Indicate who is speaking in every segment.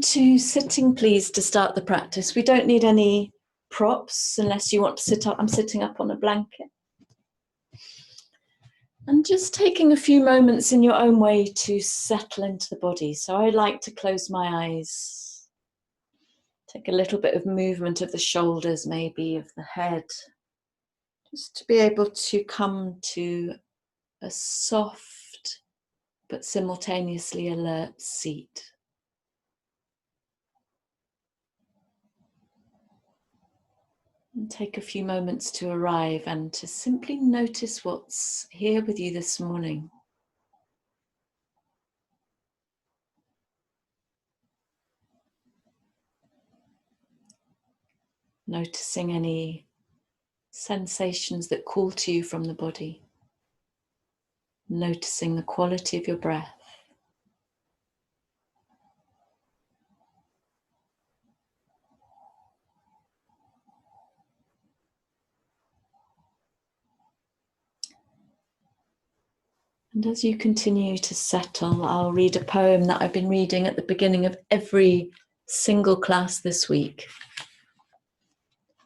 Speaker 1: To sitting, please, to start the practice. We don't need any props unless you want to sit up. I'm sitting up on a blanket. And just taking a few moments in your own way to settle into the body. So I like to close my eyes. Take a little bit of movement of the shoulders, maybe of the head. Just to be able to come to a soft but simultaneously alert seat. And take a few moments to arrive and to simply notice what's here with you this morning. Noticing any sensations that call to you from the body. Noticing the quality of your breath. And as you continue to settle, I'll read a poem that I've been reading at the beginning of every single class this week.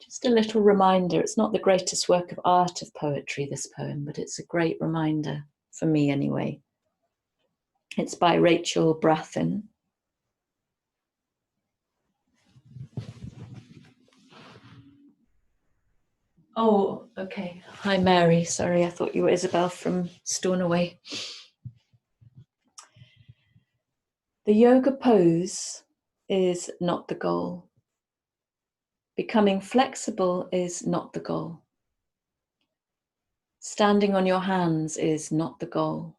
Speaker 1: Just a little reminder, it's not the greatest work of art of poetry, this poem, but it's a great reminder, for me anyway. It's by Rachel Brathen. Oh, okay. Hi, Mary. Sorry, I thought you were Isabel from Stornoway. The yoga pose is not the goal. Becoming flexible is not the goal. Standing on your hands is not the goal.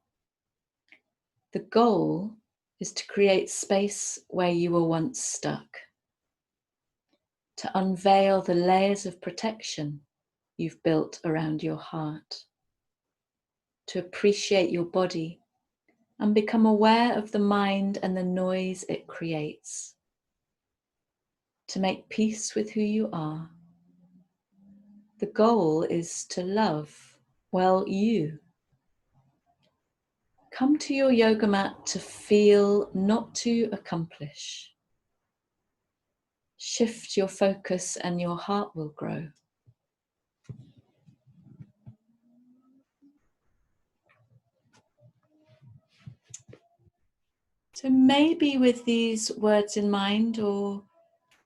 Speaker 1: The goal is to create space where you were once stuck. To unveil the layers of protection you've built around your heart. To appreciate your body and become aware of the mind and the noise it creates. To make peace with who you are. The goal is to love, well, you. Come to your yoga mat to feel, not to accomplish. Shift your focus and your heart will grow. So maybe with these words in mind, or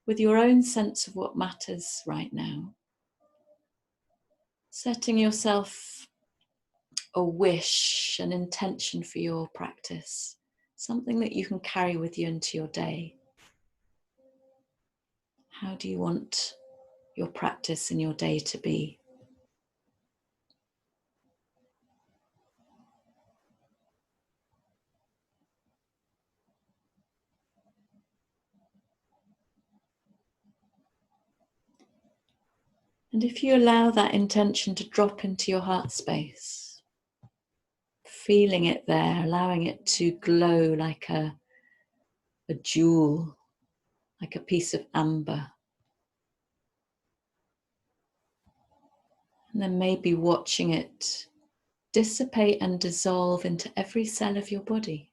Speaker 1: with your own sense of what matters right now, setting yourself a wish, an intention for your practice, something that you can carry with you into your day. How do you want your practice in your day to be? And if you allow that intention to drop into your heart space, feeling it there, allowing it to glow like a jewel, like a piece of amber. And then maybe watching it dissipate and dissolve into every cell of your body.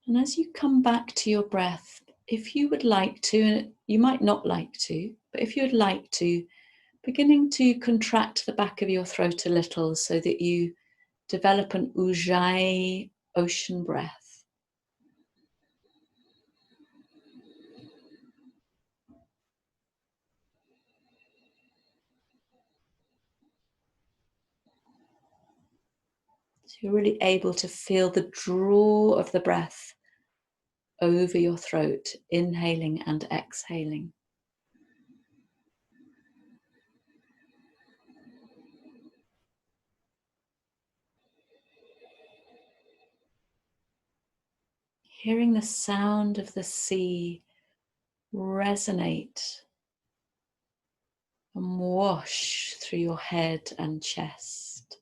Speaker 1: And as you come back to your breath, if you would like to, and you might not like to, but if you would like to, beginning to contract the back of your throat a little so that you develop an ujjayi ocean breath. So you're really able to feel the draw of the breath over your throat, inhaling and exhaling. Hearing the sound of the sea resonate and wash through your head and chest.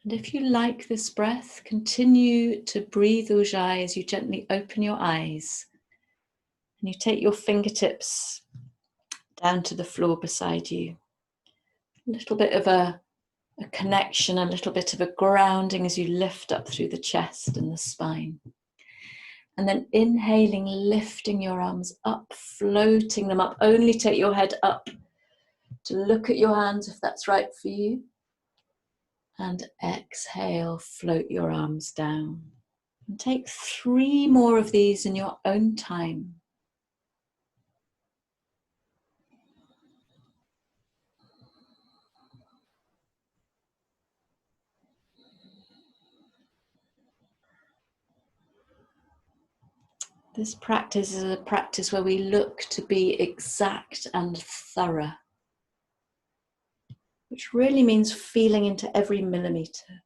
Speaker 1: And if you like this breath, continue to breathe Ujjayi as you gently open your eyes. And you take your fingertips down to the floor beside you. A little bit of a connection, a little bit of a grounding as you lift up through the chest and the spine. And then inhaling, lifting your arms up, floating them up. Only take your head up to look at your hands if that's right for you. And exhale, float your arms down. And take 3 more of these in your own time. This practice is a practice where we look to be exact and thorough, which really means feeling into every millimeter.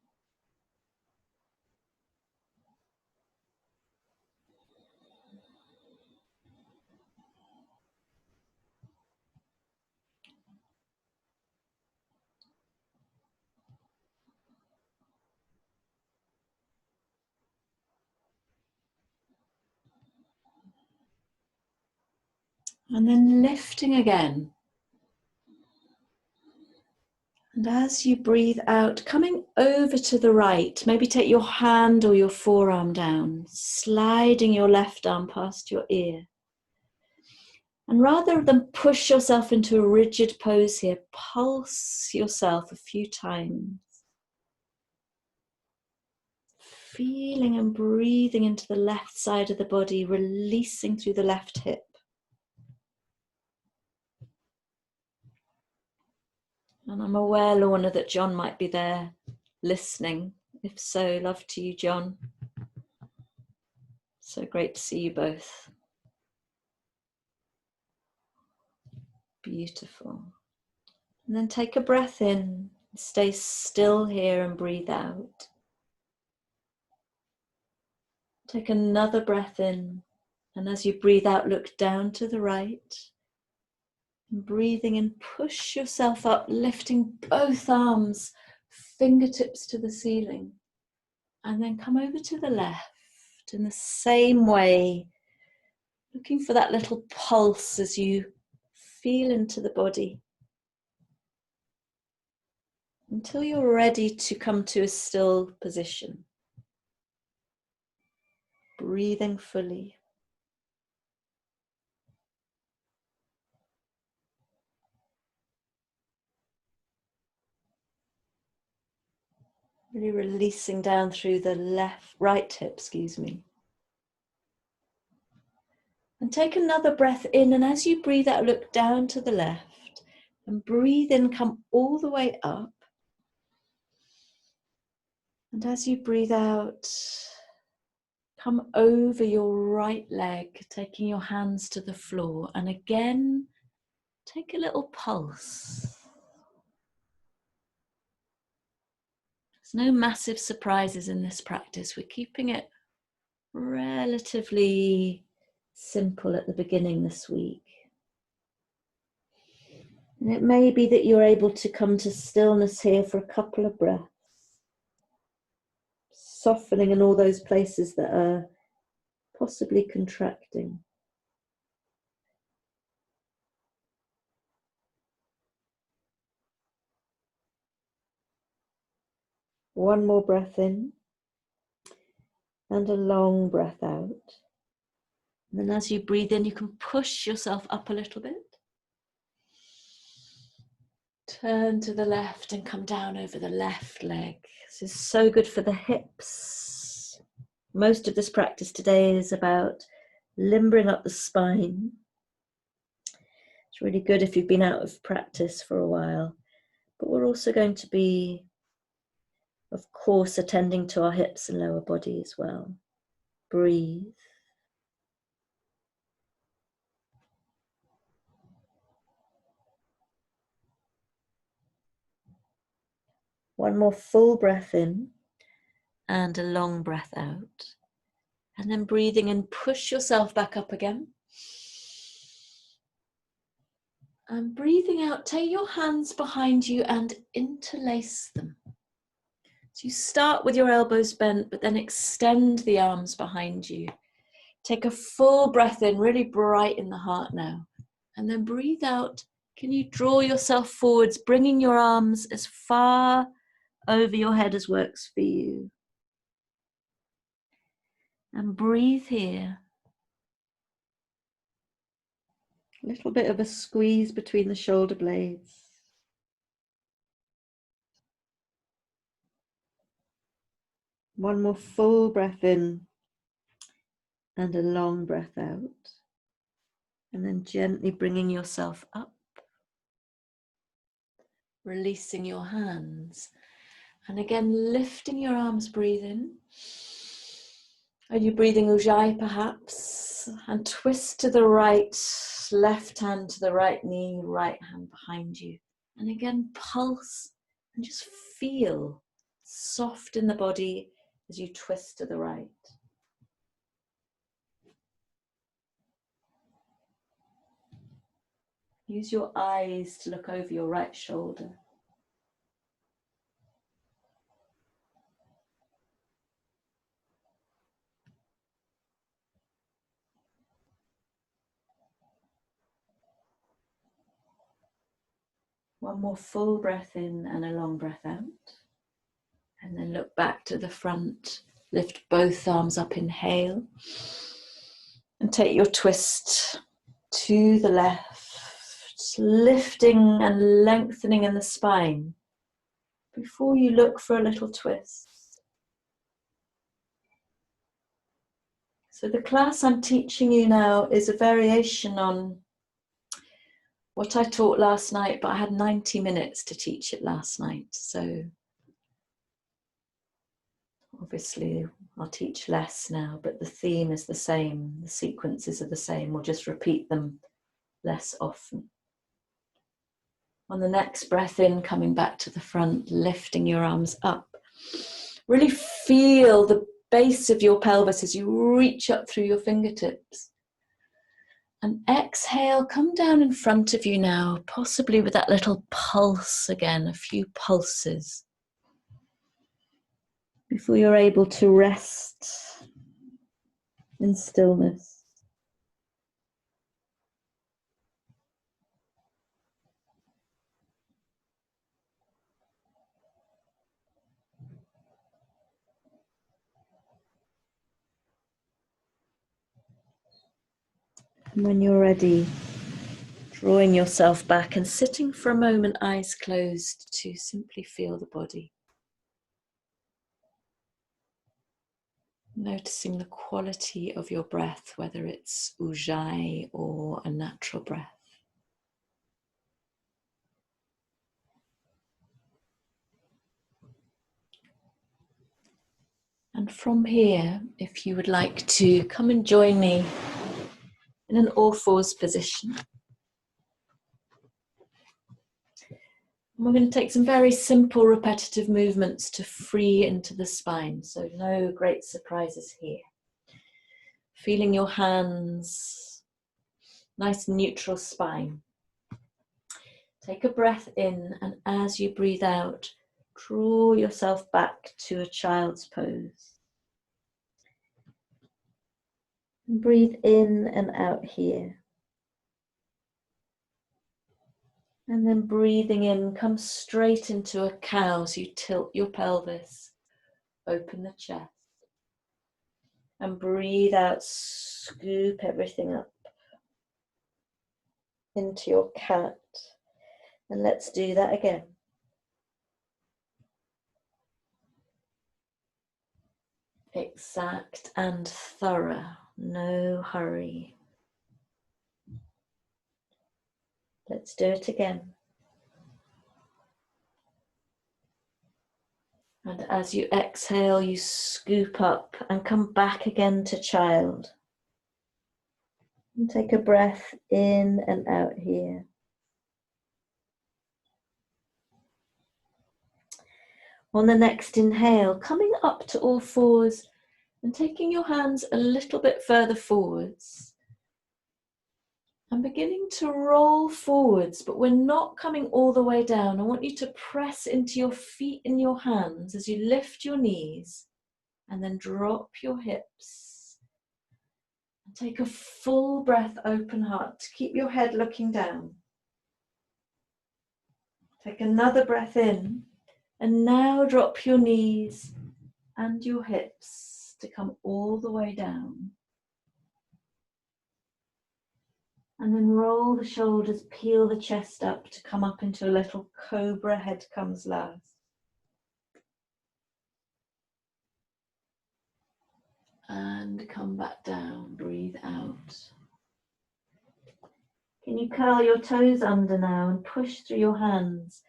Speaker 1: And then lifting again. And as you breathe out, coming over to the right, maybe take your hand or your forearm down, sliding your left arm past your ear. And rather than push yourself into a rigid pose here, pulse yourself a few times. Feeling and breathing into the left side of the body, releasing through the left hip. And I'm aware, Lorna, that John might be there listening. If so, love to you, John. So great to see you both. Beautiful. And then take a breath in. Stay still here and breathe out. Take another breath in. And as you breathe out, look down to the right. And breathing in, push yourself up, lifting both arms, fingertips to the ceiling. And then come over to the left in the same way, looking for that little pulse as you feel into the body. Until you're ready to come to a still position. Breathing fully. Really releasing down through the right hip, And take another breath in, and as you breathe out, look down to the left. And breathe in, come all the way up. And as you breathe out, come over your right leg, taking your hands to the floor. And again, take a little pulse. There's no massive surprises in this practice. We're keeping it relatively simple at the beginning this week. And it may be that you're able to come to stillness here for a couple of breaths, softening in all those places that are possibly contracting. One more breath in and a long breath out. And then as you breathe in, you can push yourself up a little bit. Turn to the left and come down over the left leg. This is so good for the hips. Most of this practice today is about limbering up the spine. It's really good if you've been out of practice for a while. But we're also going to be, of course, attending to our hips and lower body as well. Breathe. One more full breath in and a long breath out. And then breathing in, push yourself back up again. And breathing out, take your hands behind you and interlace them. So you start with your elbows bent, but then extend the arms behind you. Take a full breath in, really bright in the heart now. And then breathe out. Can you draw yourself forwards, bringing your arms as far over your head as works for you? And breathe here. A little bit of a squeeze between the shoulder blades. One more full breath in and a long breath out. And then gently bringing yourself up. Releasing your hands. And again, lifting your arms, breathe in. Are you breathing ujjayi perhaps? And twist to the right, left hand to the right knee, right hand behind you. And again, pulse and just feel soft in the body as you twist to the right. Use your eyes to look over your right shoulder. One more full breath in and a long breath out. And then look back to the front. Lift both arms up, inhale. And take your twist to the left, lifting and lengthening in the spine before you look for a little twist. So the class I'm teaching you now is a variation on what I taught last night, but I had 90 minutes to teach it last night. So obviously I'll teach less now, but the theme is the same. The sequences are the same. We'll just repeat them less often. On the next breath in, coming back to the front, lifting your arms up. Really feel the base of your pelvis as you reach up through your fingertips. And exhale, come down in front of you now, possibly with that little pulse again, a few pulses. Before you're able to rest in stillness. And when you're ready, drawing yourself back and sitting for a moment, eyes closed, to simply feel the body. Noticing the quality of your breath, whether it's ujjayi or a natural breath. And from here, if you would like to come and join me in an all-fours position. We're going to take some very simple repetitive movements to free into the spine, so no great surprises here. Feeling your hands, nice neutral spine. Take a breath in, and as you breathe out, draw yourself back to a child's pose. And breathe in and out here. And then breathing in, come straight into a cow, so you tilt your pelvis, open the chest. And breathe out, scoop everything up into your cat. And let's do that again. Exact and thorough, no hurry. Let's do it again. And as you exhale, you scoop up and come back again to child. And take a breath in and out here. On the next inhale, coming up to all fours and taking your hands a little bit further forwards. And beginning to roll forwards, but we're not coming all the way down. I want you to press into your feet and your hands as you lift your knees and then drop your hips. And take a full breath, open heart. Keep your head looking down. Take another breath in, and now drop your knees and your hips to come all the way down. And then roll the shoulders, peel the chest up to come up into a little cobra. Head comes last. And come back down, breathe out. Can you curl your toes under now and push through your hands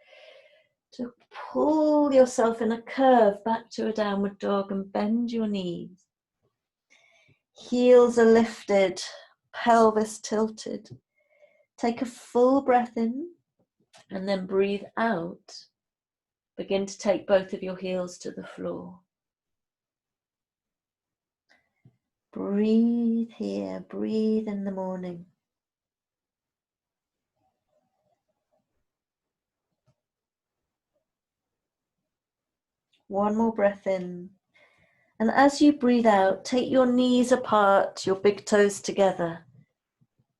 Speaker 1: to pull yourself in a curve back to a downward dog and bend your knees. Heels are lifted, pelvis tilted. Take a full breath in and then breathe out. Begin to take both of your heels to the floor. Breathe here, breathe in the morning. One more breath in. And as you breathe out, take your knees apart, your big toes together,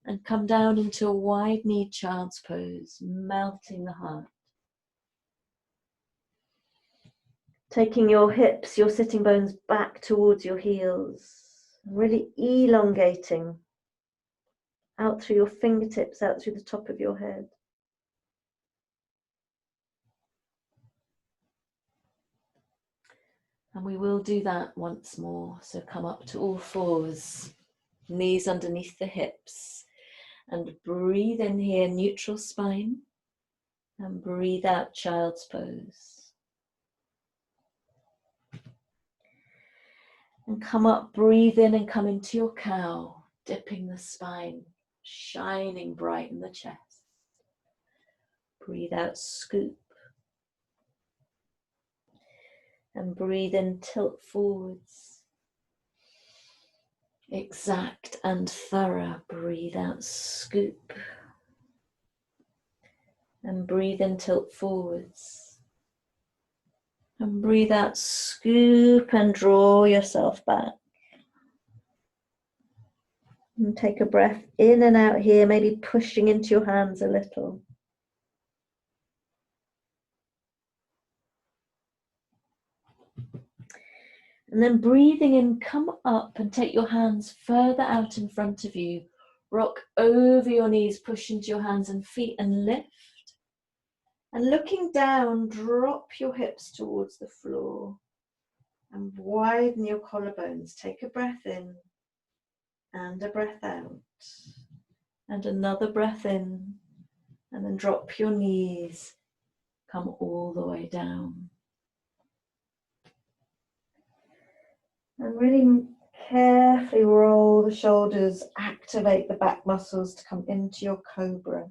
Speaker 1: and come down into a wide-kneed child's pose, melting the heart. Taking your hips, your sitting bones back towards your heels, really elongating out through your fingertips, out through the top of your head. And we will do that once more. So come up to all fours, knees underneath the hips, and breathe in here, neutral spine, and breathe out, child's pose. And come up, breathe in and come into your cow, dipping the spine, shining bright in the chest. Breathe out, scoop. And breathe in, tilt forwards. Exact and thorough. Breathe out, scoop. And breathe in, tilt forwards. And breathe out, scoop, and draw yourself back. And take a breath in and out here, maybe pushing into your hands a little. And then breathing in, come up and take your hands further out in front of you. Rock over your knees, push into your hands and feet and lift. And looking down, drop your hips towards the floor and widen your collarbones. Take a breath in and a breath out. And another breath in, and then drop your knees. Come all the way down. And really carefully roll the shoulders, activate the back muscles to come into your cobra.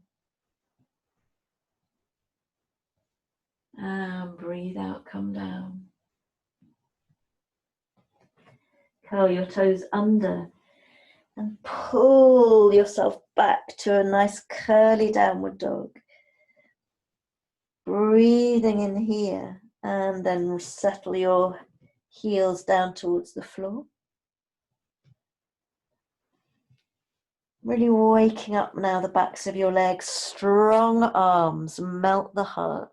Speaker 1: And breathe out, come down. Curl your toes under and pull yourself back to a nice curly downward dog. Breathing in here and then settle your heels down towards the floor. Really waking up now the backs of your legs, strong arms, melt the heart.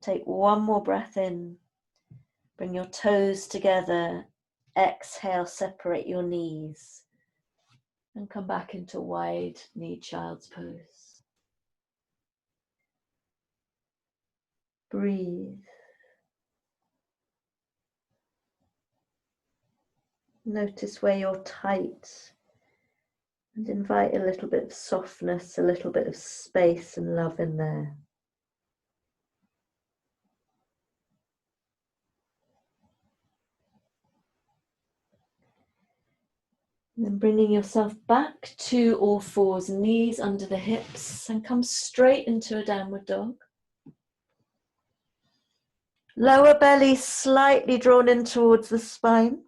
Speaker 1: Take one more breath in, bring your toes together, exhale, separate your knees, and come back into wide-kneed child's pose. Breathe. Notice where you're tight and invite a little bit of softness, a little bit of space and love in there. And then bringing yourself back to all fours, knees under the hips, and come straight into a downward dog. Lower belly slightly drawn in towards the spine.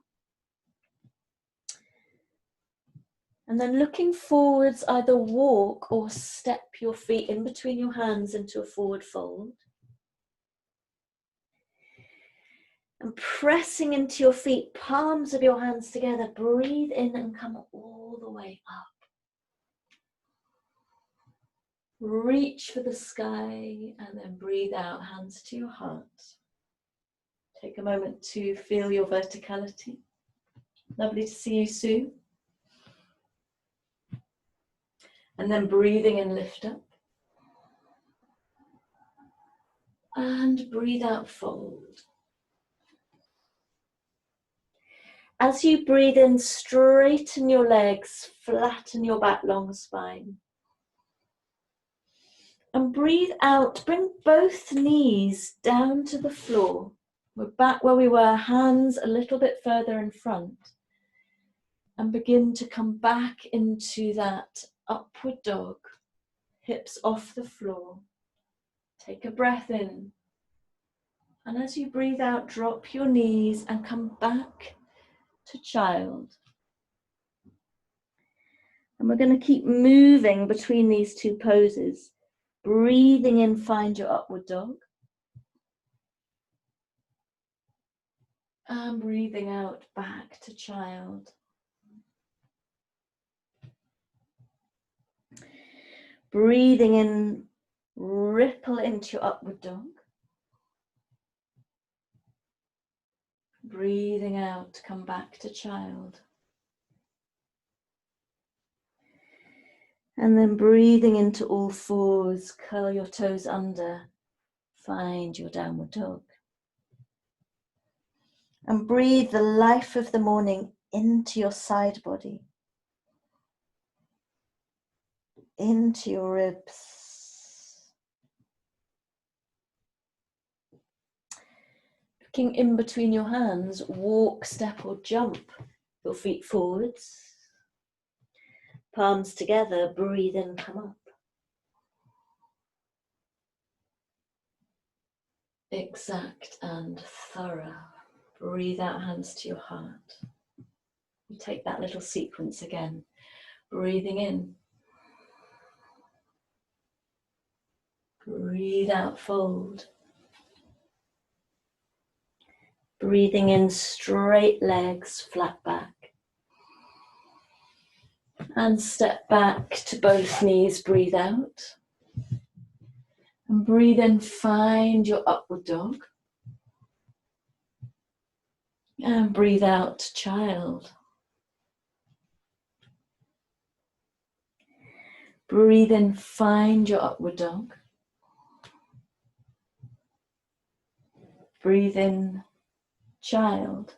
Speaker 1: And then looking forwards, either walk or step your feet in between your hands into a forward fold. And pressing into your feet, palms of your hands together, breathe in and come all the way up. Reach for the sky and then breathe out, hands to your heart. Take a moment to feel your verticality. Lovely to see you, Sue. And then breathing in, lift up. And breathe out, fold. As you breathe in, straighten your legs, flatten your back, long spine. And breathe out, bring both knees down to the floor. We're back where we were, hands a little bit further in front. And begin to come back into that upward dog, hips off the floor. Take a breath in. And as you breathe out, drop your knees and come back to child. And we're going to keep moving between these two poses. Breathing in, find your upward dog. And breathing out, back to child. Breathing in, ripple into your upward dog. Breathing out, come back to child. And then breathing into all fours, curl your toes under, find your downward dog. And breathe the life of the morning into your side body, into your ribs. Looking in between your hands, walk, step or jump your feet forwards. Palms together, breathe in, come up. Exact and thorough. Breathe out, hands to your heart. You take that little sequence again. Breathing in. Breathe out, fold. Breathing in, straight legs, flat back. And step back to both knees, breathe out. And breathe in, find your upward dog. And breathe out, child. Breathe in, find your upward dog. Breathe in, child.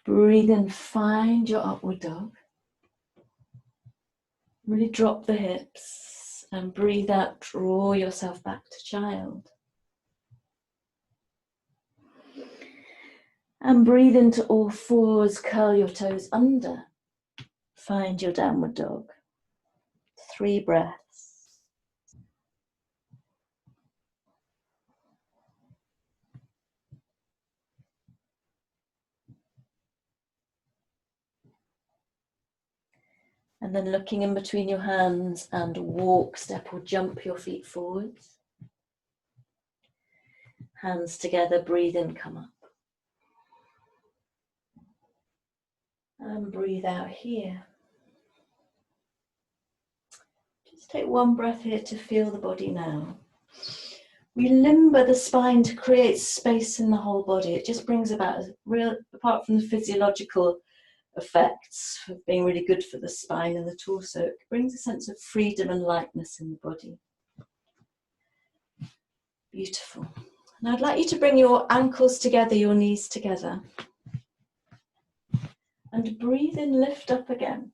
Speaker 1: Breathe in, find your upward dog. Really drop the hips and breathe out, draw yourself back to child. And breathe into all fours, curl your toes under. Find your downward dog. 3 breaths. And then looking in between your hands and walk, step or jump your feet forwards. Hands together, breathe in, come up. And breathe out here. Just take one breath here to feel the body now. We limber the spine to create space in the whole body. It just brings about a real, apart from the physiological effects of being really good for the spine and the torso, it brings a sense of freedom and lightness in the body. Beautiful. And I'd like you to bring your ankles together, your knees together. And breathe in, lift up again.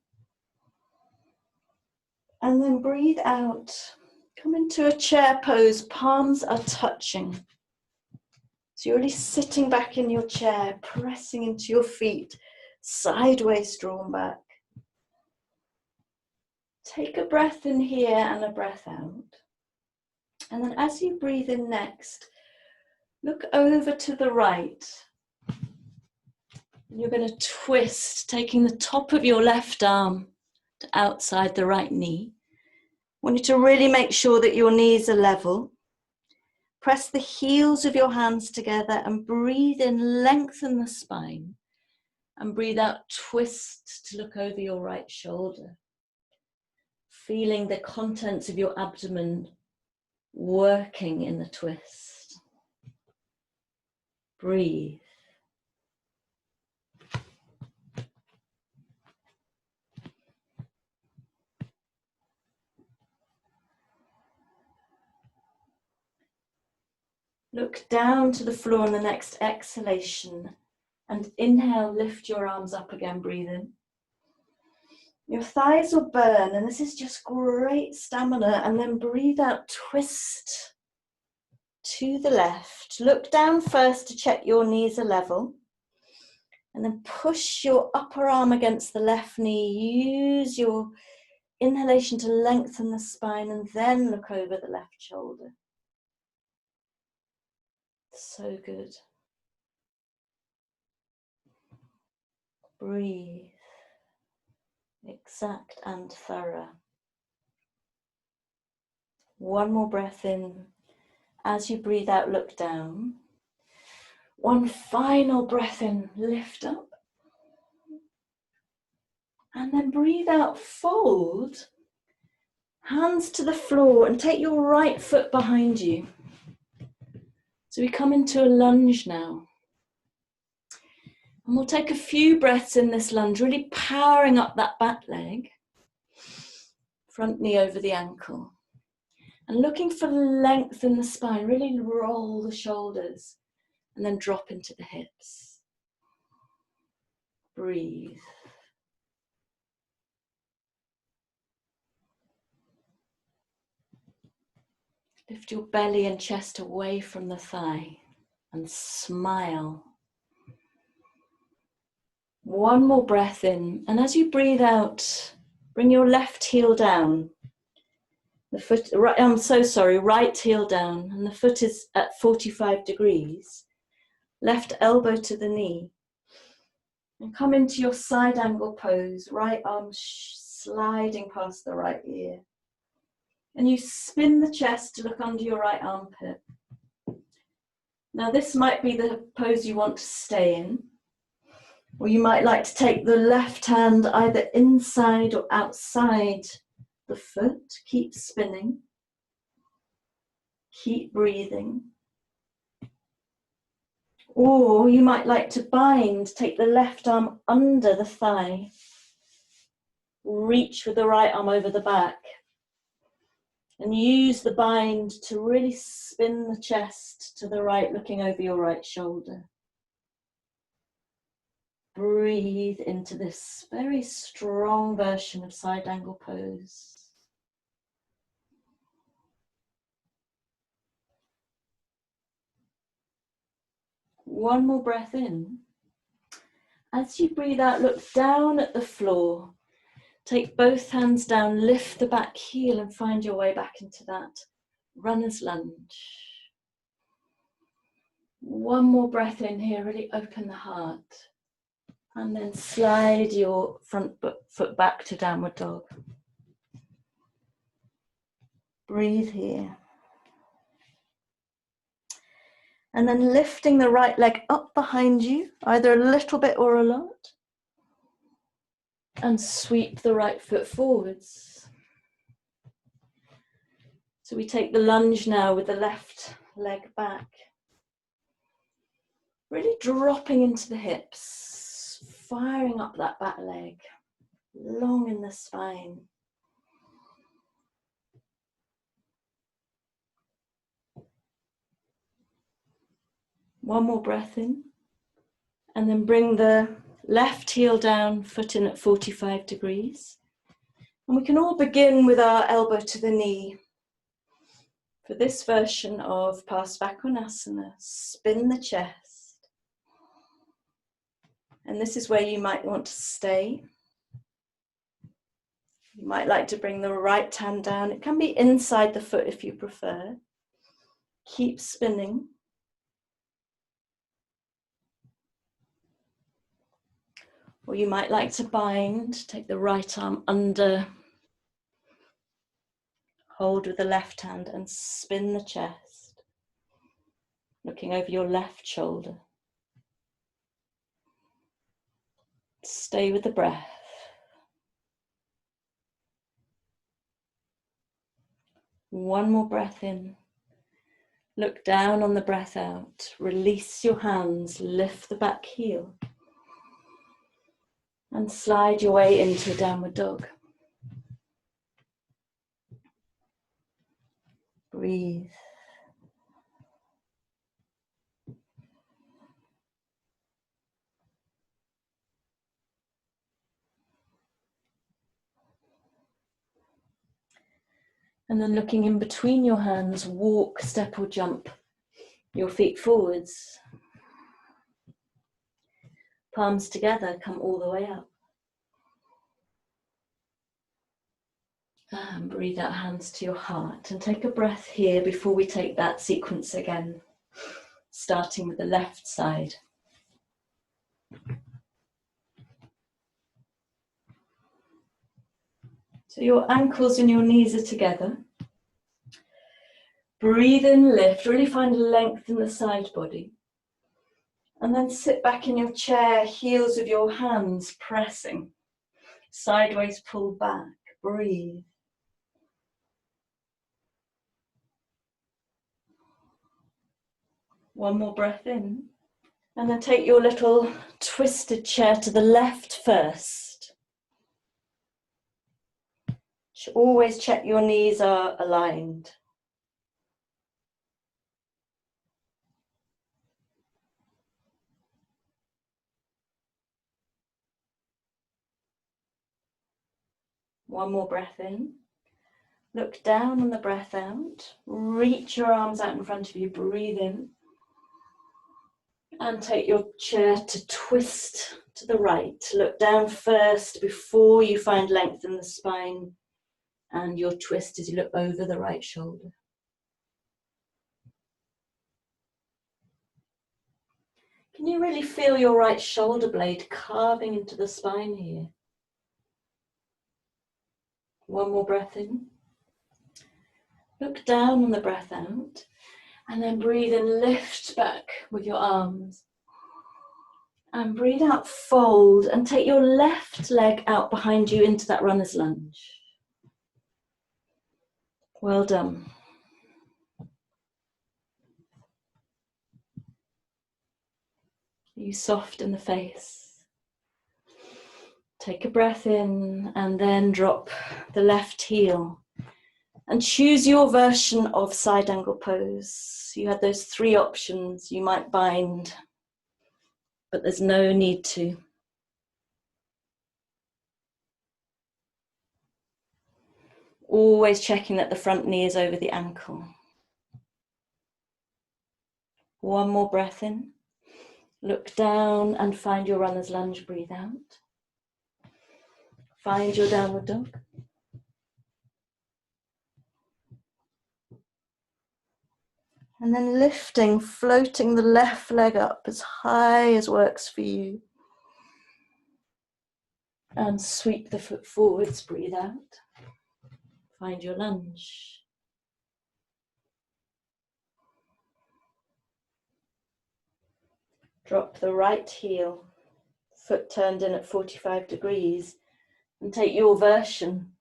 Speaker 1: And then breathe out. Come into a chair pose, palms are touching. So you're really sitting back in your chair, pressing into your feet, sideways drawn back. Take a breath in here and a breath out. And then as you breathe in next, look over to the right. And you're going to twist, taking the top of your left arm to outside the right knee. I want you to really make sure that your knees are level. Press the heels of your hands together and breathe in, lengthen the spine. And breathe out, twist to look over your right shoulder. Feeling the contents of your abdomen working in the twist. Breathe. Look down to the floor on the next exhalation and inhale, lift your arms up again, breathe in. Your thighs will burn and this is just great stamina, and then breathe out, twist to the left. Look down first to check your knees are level and then push your upper arm against the left knee. Use your inhalation to lengthen the spine and then look over the left shoulder. So good. Breathe. Exact and thorough. One more breath in. As you breathe out, look down. One final breath in, lift up. And then breathe out, fold. Hands to the floor and take your right foot behind you. So we come into a lunge now. And we'll take a few breaths in this lunge, really powering up that back leg. Front knee over the ankle. And looking for length in the spine, really roll the shoulders and then drop into the hips. Breathe. Lift your belly and chest away from the thigh and smile. One more breath in, and as you breathe out, bring your left heel down. The foot, right heel down, and the foot is at 45 degrees. Left elbow to the knee. And come into your side angle pose, right arm sliding past the right ear. And you spin the chest to look under your right armpit. Now this might be the pose you want to stay in. Or you might like to take the left hand either inside or outside the foot. Keep spinning. Keep breathing. Or you might like to bind, take the left arm under the thigh. Reach with the right arm over the back. And use the bind to really spin the chest to the right, looking over your right shoulder. Breathe into this very strong version of side angle pose. One more breath in. As you breathe out, look down at the floor. Take both hands down, lift the back heel and find your way back into that runner's lunge. One more breath in here, really open the heart. And then slide your front foot back to downward dog. Breathe here. And then lifting the right leg up behind you, either a little bit or a lot. And sweep the right foot forwards. So we take the lunge now with the left leg back. Really dropping into the hips, firing up that back leg, long in the spine. One more breath in, and then bring the left heel down, foot in at 45 degrees. And we can all begin with our elbow to the knee. For this version of Parsvakonasana, spin the chest. And this is where you might want to stay. You might like to bring the right hand down. It can be inside the foot if you prefer. Keep spinning. Or you might like to bind, take the right arm under, hold with the left hand and spin the chest, looking over your left shoulder. Stay with the breath. One more breath in. Look down on the breath out. Release your hands, lift the back heel. And slide your way into a downward dog. Breathe. And then looking in between your hands, walk, step or jump your feet forwards. Palms together, come all the way up. And breathe out, hands to your heart. And take a breath here before we take that sequence again, starting with the left side. So your ankles and your knees are together. Breathe in, lift, really find length in the side body. And then sit back in your chair, heels of your hands pressing. Sideways pull back, breathe. One more breath in. And then take your little twisted chair to the left first. Always check your knees are aligned. One more breath in. Look down on the breath out. Reach your arms out in front of you. Breathe in. And take your chair to twist to the right. Look down first before you find length in the spine. And your twist as you look over the right shoulder. Can you really feel your right shoulder blade carving into the spine here? One more breath in. Look down on the breath out. And then breathe in, lift back with your arms. And breathe out, fold, and take your left leg out behind you into that runner's lunge. Well done. You soft in the face. Take a breath in and then drop the left heel. And choose your version of side angle pose. You had those three options. You might bind, but there's no need to. Always checking that the front knee is over the ankle. One more breath in. Look down and find your runner's lunge. Breathe out. Find your downward dog. And then lifting, floating the left leg up as high as works for you. And sweep the foot forwards, breathe out. Find your lunge. Drop the right heel, foot turned in at 45 degrees, and take your version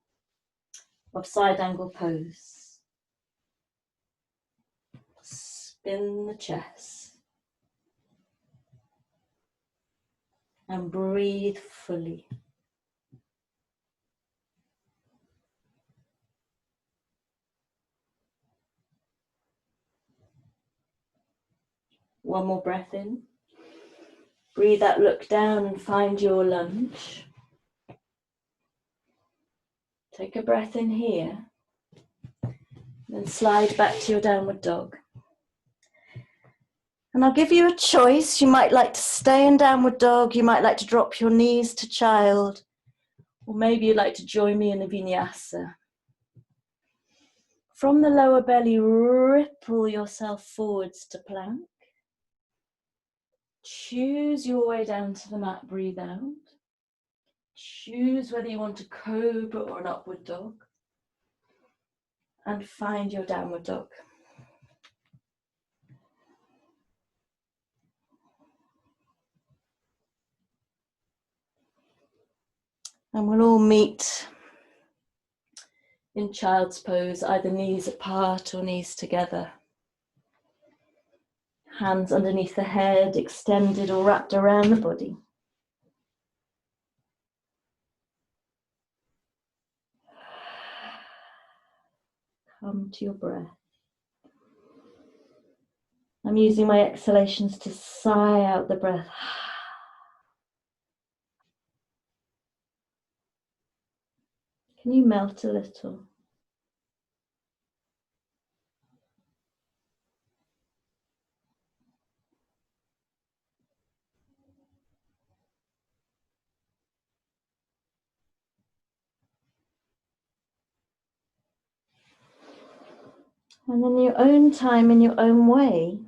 Speaker 1: of side angle pose. Spin the chest. And breathe fully. One more breath in. Breathe out, look down and find your lunge. Take a breath in here. Then slide back to your downward dog. And I'll give you a choice. You might like to stay in downward dog. You might like to drop your knees to child. Or maybe you'd like to join me in a vinyasa. From the lower belly, ripple yourself forwards to plank. Choose your way down to the mat, breathe out. Choose whether you want a cobra or an upward dog, and find your downward dog. And we'll all meet in child's pose, either knees apart or knees together. Hands underneath the head, extended or wrapped around the body. Come to your breath. I'm using my exhalations to sigh out the breath. Can you melt a little? And in your own time, in your own way,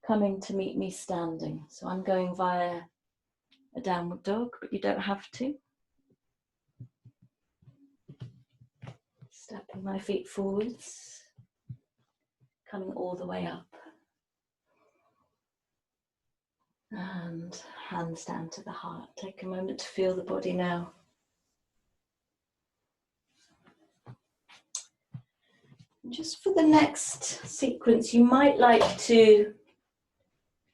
Speaker 1: coming to meet me standing. So I'm going via a downward dog, but you don't have to. Stepping my feet forwards, coming all the way up. And hands down to the heart. Take a moment to feel the body now. Just for the next sequence, you might like to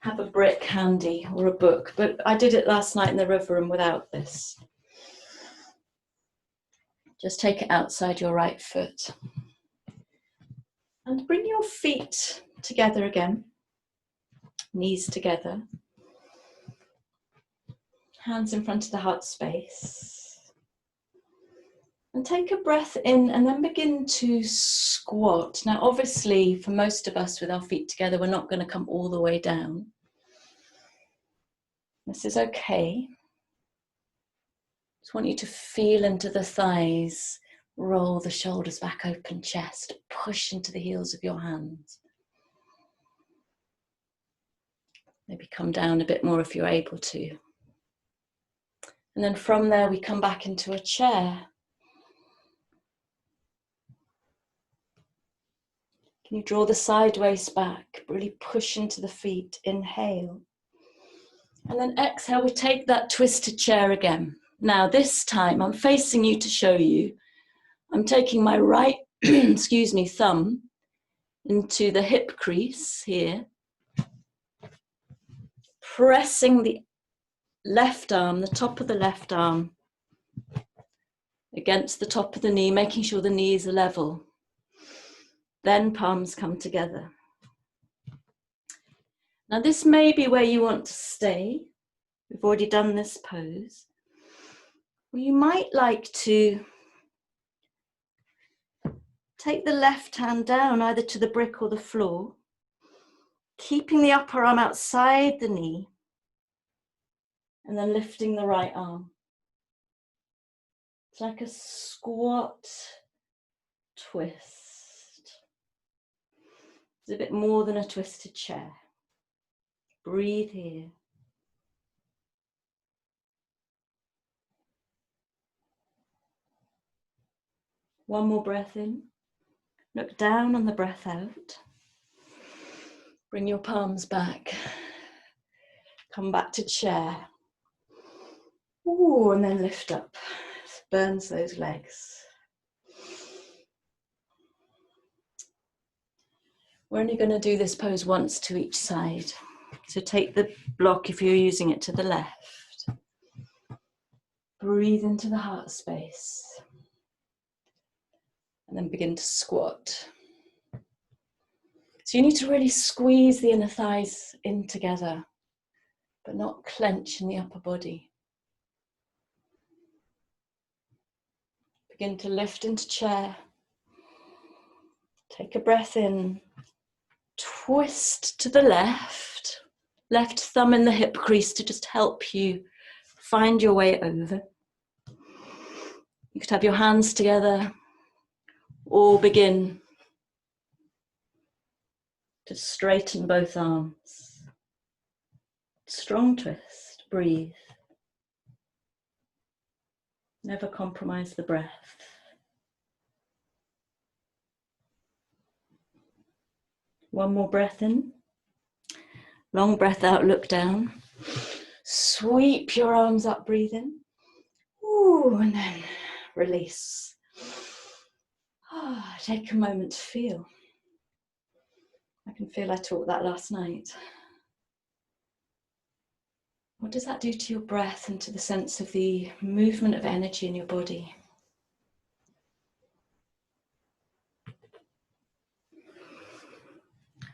Speaker 1: have a brick handy or a book, but I did it last night in the river and without this. Just take it outside your right foot. And bring your feet together again, knees together. Hands in front of the heart space. And take a breath in and then begin to squat. Now, obviously, for most of us with our feet together, we're not going to come all the way down. This is okay. Just want you to feel into the thighs, roll the shoulders back, open chest, push into the heels of your hands. Maybe come down a bit more if you're able to. And then from there, we come back into a chair. Can you draw the sideways back, really push into the feet, inhale. And then exhale, we take that twisted chair again. Now this time, I'm facing you to show you. I'm taking my right, thumb into the hip crease here, pressing the left arm, the top of the left arm, against the top of the knee, making sure the knees are level. Then palms come together. Now this may be where you want to stay. We've already done this pose. Or you might like to take the left hand down either to the brick or the floor, keeping the upper arm outside the knee, and then lifting the right arm. It's like a squat twist. It's a bit more than a twisted chair. Breathe here. One more breath in. Look down on the breath out. Bring your palms back. Come back to chair. Ooh, and then lift up. Burns those legs. We're only going to do this pose once to each side. So take the block if you're using it to the left. Breathe into the heart space. And then begin to squat. So you need to really squeeze the inner thighs in together, but not clench in the upper body. Begin to lift into chair. Take a breath in. Twist to the left. Left thumb in the hip crease to just help you find your way over. You could have your hands together or begin to straighten both arms. Strong twist. Breathe. Never compromise the breath. One more breath in. Long breath out, look down. Sweep your arms up, breathe in. Ooh, and then release. Take a moment to feel. I can feel I taught that last night. What does that do to your breath and to the sense of the movement of energy in your body?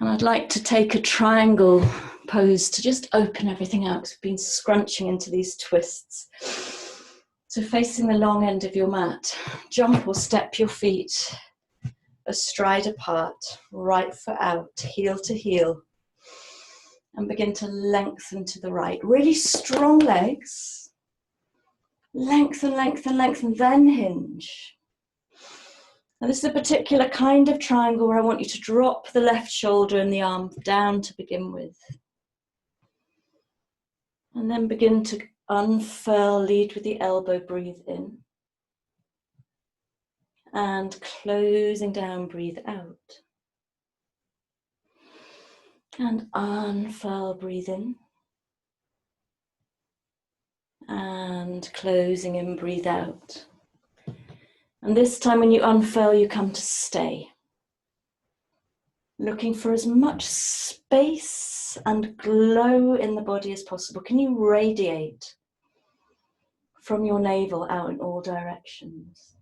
Speaker 1: And I'd like to take a triangle pose to just open everything out, because we've been scrunching into these twists. So facing the long end of your mat, jump or step your feet astride apart, right foot out, heel to heel, and begin to lengthen to the right. Really strong legs. Lengthen, lengthen, lengthen, then hinge. Now this is a particular kind of triangle where I want you to drop the left shoulder and the arm down to begin with. And then begin to unfurl, lead with the elbow, breathe in. And closing down, breathe out. And unfurl, breathe in. And closing in, breathe out. And this time when you unfurl, you come to stay. Looking for as much space and glow in the body as possible. Can you radiate from your navel out in all directions?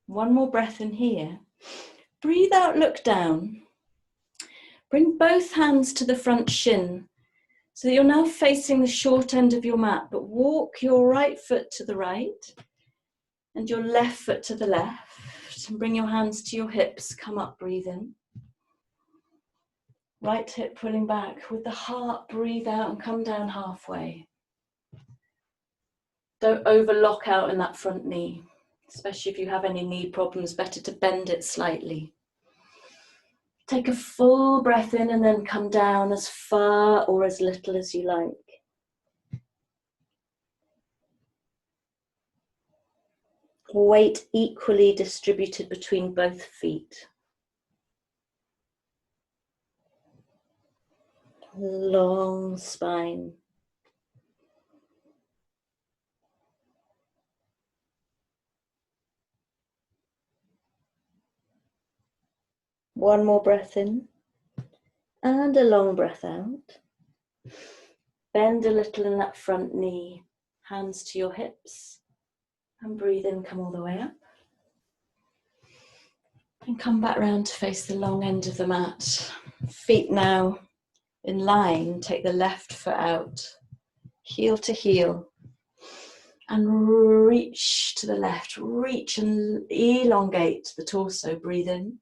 Speaker 1: One more breath in here. Breathe out, look down. Bring both hands to the front shin so that you're now facing the short end of your mat, but walk your right foot to the right and your left foot to the left, and bring your hands to your hips. Come up, breathe in. Right hip pulling back. With the heart, breathe out and come down halfway. Don't overlock out in that front knee, especially if you have any knee problems. Better to bend it slightly. Take a full breath in and then come down as far or as little as you like. Weight equally distributed between both feet. Long spine. One more breath in and a long breath out. Bend a little in that front knee, hands to your hips, and breathe in, come all the way up. And come back round to face the long end of the mat. Feet now in line, take the left foot out, heel to heel, and reach to the left, reach and elongate the torso, breathe in.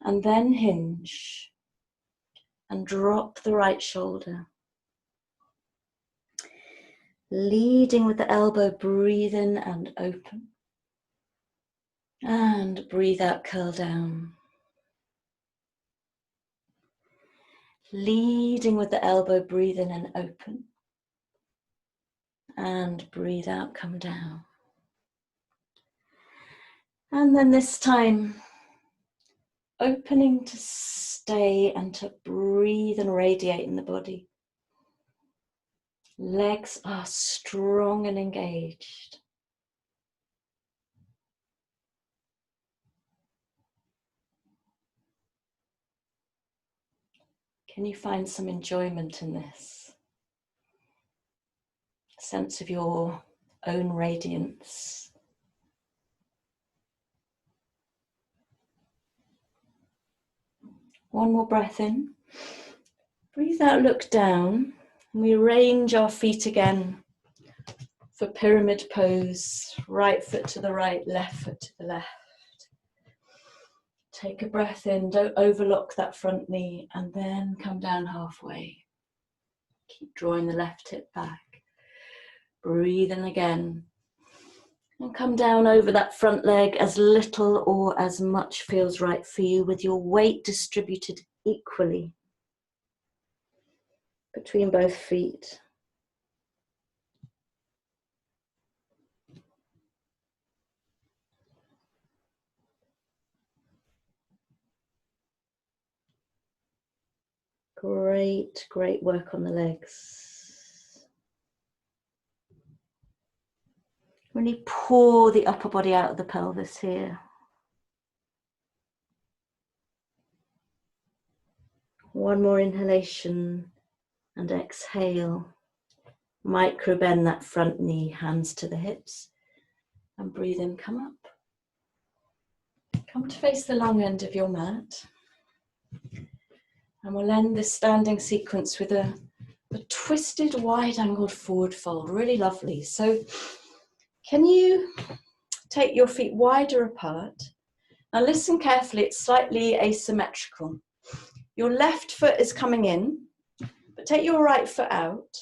Speaker 1: And then hinge and drop the right shoulder. Leading with the elbow, breathe in and open. And breathe out, curl down. Leading with the elbow, breathe in and open. And breathe out, come down. And then this time, opening to stay and to breathe and radiate in the body. Legs are strong and engaged. Can you find some enjoyment in this? A sense of your own radiance. One more breath in. Breathe out, look down. And we range our feet again for pyramid pose. Right foot to the right, left foot to the left. Take a breath in, don't overlock that front knee, and then come down halfway. Keep drawing the left hip back. Breathe in again. And come down over that front leg as little or as much feels right for you, with your weight distributed equally between both feet. Great, great work on the legs. Really pour the upper body out of the pelvis here. One more inhalation and exhale. Micro bend that front knee, hands to the hips, and breathe in, come up. Come to face the long end of your mat. And we'll end this standing sequence with a twisted, wide-angled forward fold. Really lovely. So can you take your feet wider apart? Now listen carefully, it's slightly asymmetrical. Your left foot is coming in, but take your right foot out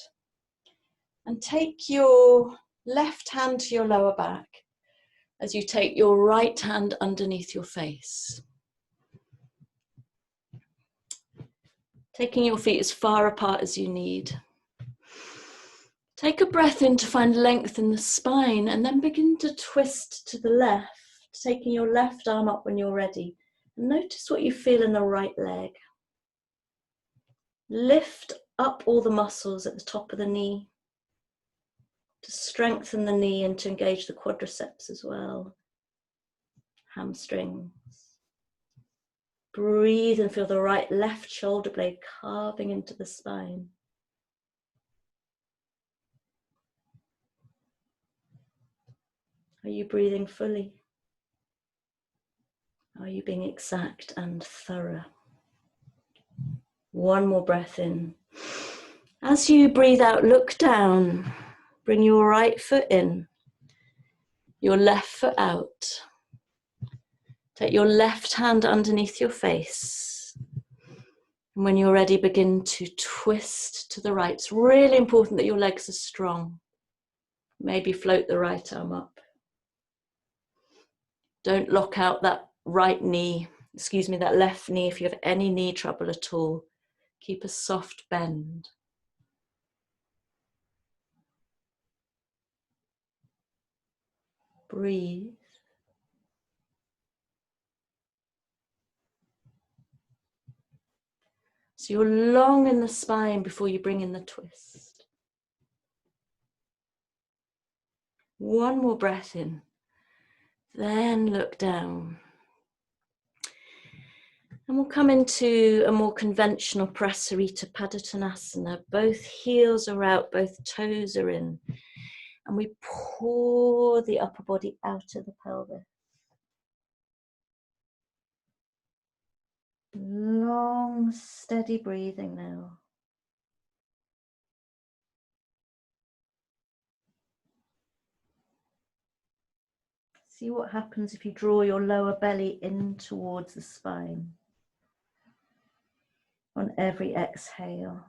Speaker 1: and take your left hand to your lower back as you take your right hand underneath your face. Taking your feet as far apart as you need. Take a breath in to find length in the spine, and then begin to twist to the left, taking your left arm up when you're ready. And notice what you feel in the right leg. Lift up all the muscles at the top of the knee to strengthen the knee and to engage the quadriceps as well. Hamstrings. Breathe and feel the right left shoulder blade carving into the spine. Are you breathing fully? Are you being exact and thorough? One more breath in. As you breathe out, look down. Bring your right foot in, your left foot out. Take your left hand underneath your face. And when you're ready, begin to twist to the right. It's really important that your legs are strong. Maybe float the right arm up. Don't lock out that right knee, that left knee if you have any knee trouble at all. Keep a soft bend. Breathe. So you're long in the spine before you bring in the twist. One more breath in. Then look down. And we'll come into a more conventional Prasarita Padottanasana. Both heels are out, both toes are in. And we pour the upper body out of the pelvis. Long, steady breathing now. See what happens if you draw your lower belly in towards the spine on every exhale.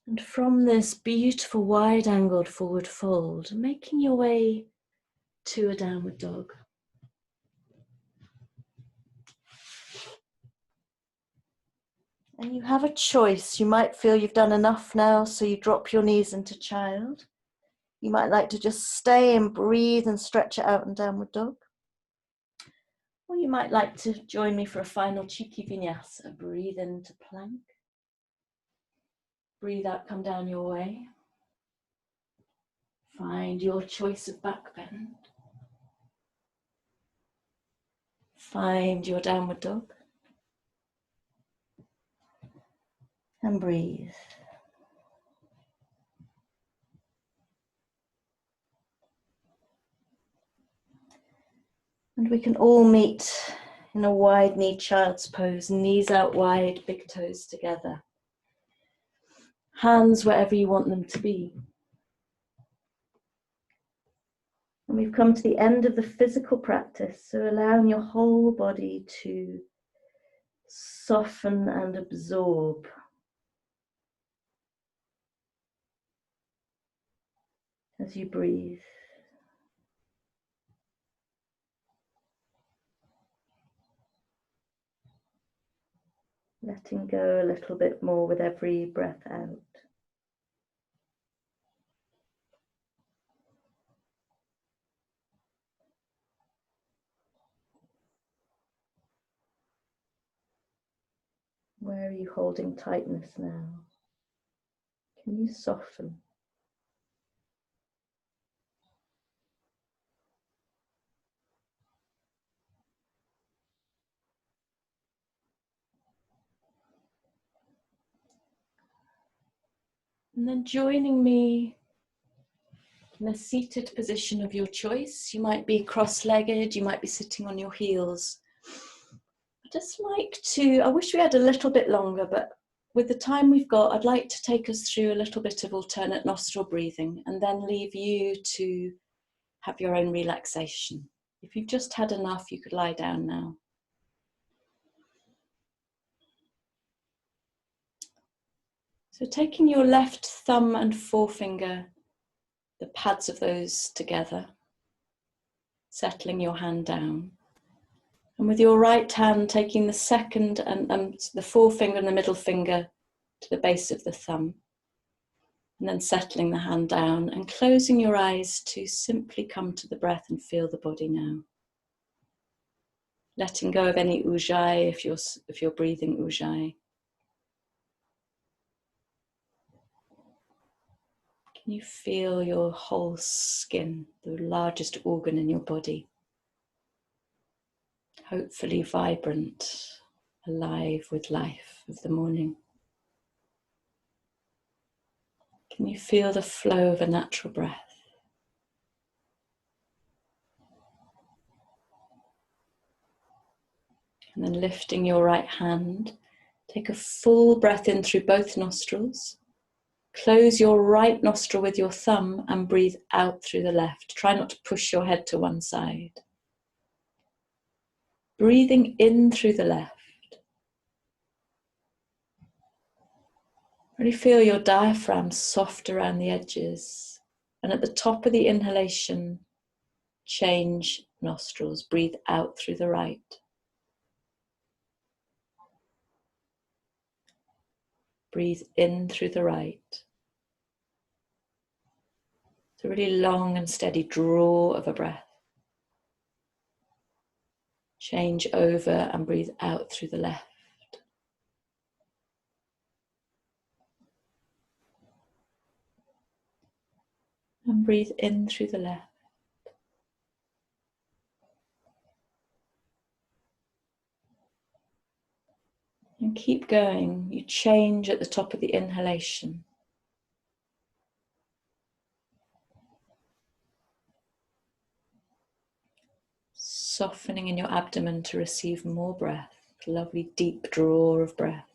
Speaker 1: And from this beautiful wide-angled forward fold, making your way to a downward dog. And you have a choice. You might feel you've done enough now, so you drop your knees into child. You might like to just stay and breathe and stretch it out in downward dog. Or you might like to join me for a final cheeky vinyasa. Breathe into plank. Breathe out, come down your way. Find your choice of back bend. Find your downward dog. And breathe. And we can all meet in a wide knee child's pose, knees out wide, big toes together. Hands wherever you want them to be.
Speaker 2: And we've come to the end of the physical practice, so allowing your whole body to soften and absorb. As you breathe. Letting go a little bit more with every breath out. Where are you holding tightness now? Can you soften?
Speaker 1: And then joining me in a seated position of your choice. You might be cross-legged, you might be sitting on your heels. I'd just like to, I wish we had a little bit longer, but with the time we've got, I'd like to take us through a little bit of alternate nostril breathing and then leave you to have your own relaxation. If you've just had enough, you could lie down now. So taking your left thumb and forefinger, the pads of those together, settling your hand down. And with your right hand, taking the second and the forefinger and the middle finger to the base of the thumb. And then settling the hand down and closing your eyes to simply come to the breath and feel the body now. Letting go of any ujjayi if you're breathing ujjayi. Can you feel your whole skin, the largest organ in your body? Hopefully vibrant, alive with life of the morning. Can you feel the flow of a natural breath? And then lifting your right hand, take a full breath in through both nostrils. Close your right nostril with your thumb and breathe out through the left. Try not to push your head to one side. Breathing in through the left. Really feel your diaphragm soft around the edges. And at the top of the inhalation, change nostrils. Breathe out through the right. Breathe in through the right. It's a really long and steady draw of a breath. Change over and breathe out through the left. And breathe in through the left. And keep going. You change at the top of the inhalation. Softening in your abdomen to receive more breath. A lovely deep draw of breath.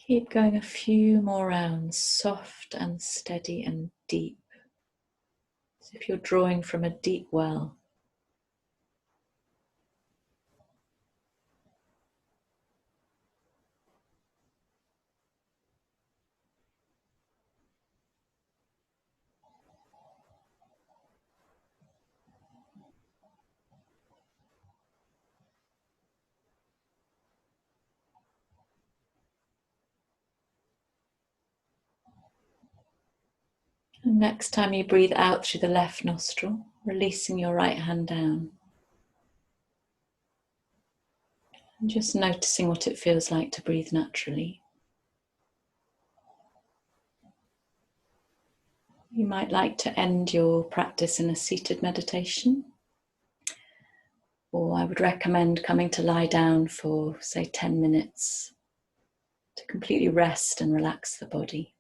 Speaker 1: Keep going a few more rounds, soft and steady and deep. As if you're drawing from a deep well. And next time you breathe out through the left nostril, releasing your right hand down. And just noticing what it feels like to breathe naturally. You might like to end your practice in a seated meditation, or I would recommend coming to lie down for, say, 10 minutes to completely rest and relax the body.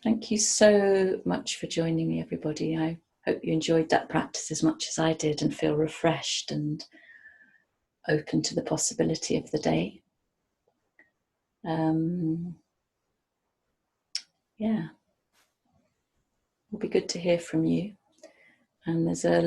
Speaker 1: Thank you so much for joining me, everybody. I hope you enjoyed that practice as much as I did and feel refreshed and open to the possibility of the day. Yeah, it'll be good to hear from you. And there's a